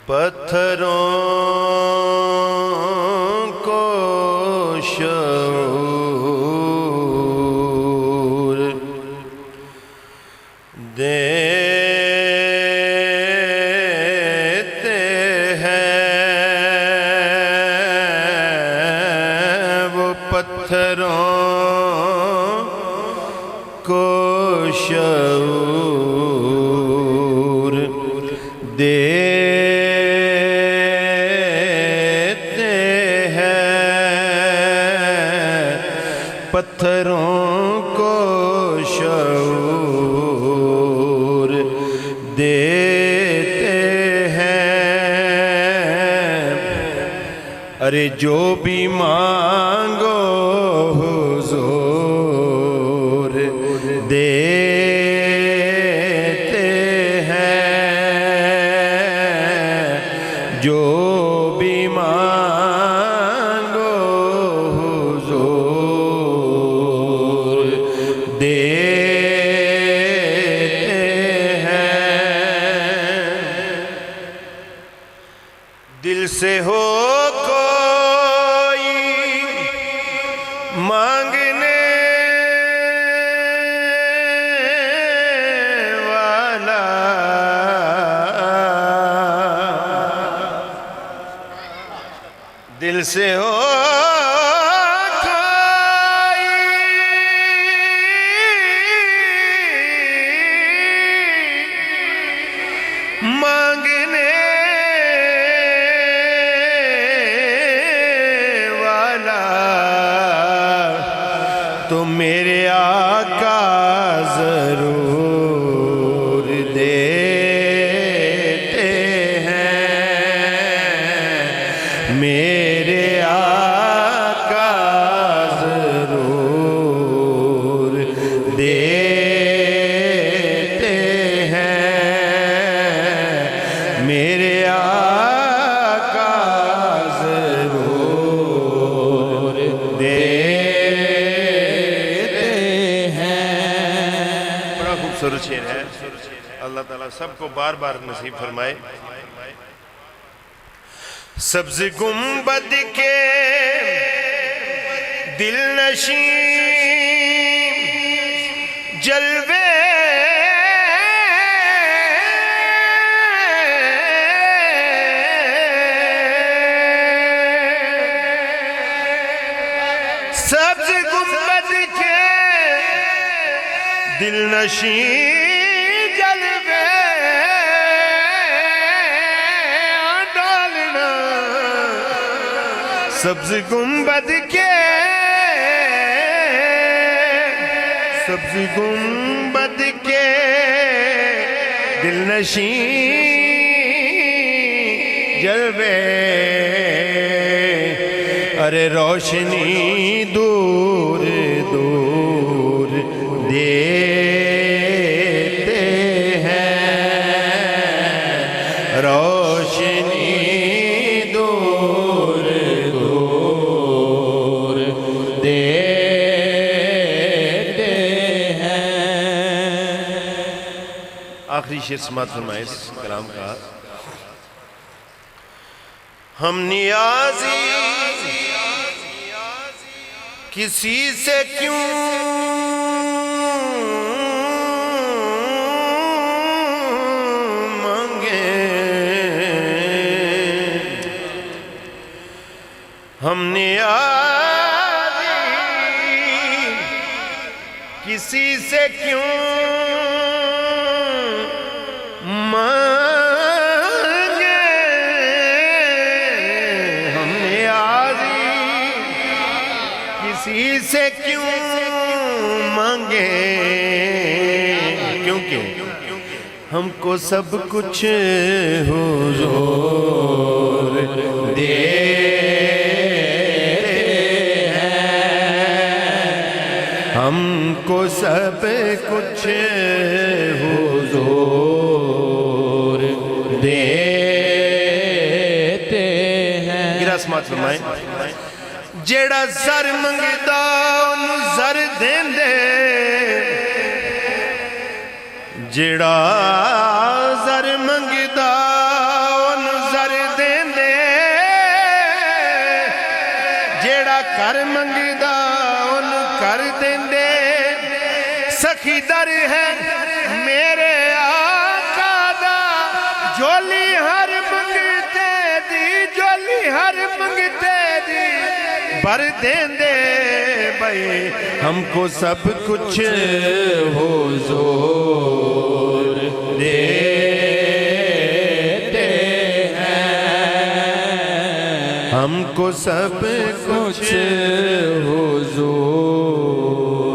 پتھروں کو شعور دیتے ہیں وہ پتھروں کو شعور دیتے ہیں پتھروں کو شعور دیتے ہیں ارے جو بھی مانگو حضور دیتے ہیں جو بھی مانگو حضور دیتے ہیں دل سے ہو کوئی مانگنے والا دل سے ہو کوئی مانگنے تو میرے آقا ضرور دیتے ہیں میرے آقا ضرور دیتے ہیں میرے آقا ضرور خوبصورت شعر ہے اللہ تعالیٰ سب کو بار بار نصیب فرمائے سبز گنبد کے دل نشین جلوے سبز گنبد کے دل نشین جلوے ڈالنا سبز گنبد کے دل نشین جلوے ارے روشنی دور دور دیتے ہیں روشنی دور دور دیتے ہیں آخری شعر سماعت فرمائے اس کلام کا ہم نیازی کسی سے کیوں ہم نیازی کسی سے کیوں مانگے ہم نیازی کسی سے کیوں مانگے کیونکہ ہم کو سب کچھ حضور دے ہم کو سب کچھ حضور دیتے ہیں گرہ سماعت فرمائیں جیڑا زر منگدا انہوں زر دین دے جیڑا زر منگدا انہوں زر کر منگدا ان کر دیندے سخی در ہے میرے آقا دا جولی ہر منگتے دی جولی ہر منگتے دی بھر دیندے بھائی ہم کو سب کچھ حضور دیتے ہیں ہم کو سب کچھ حضور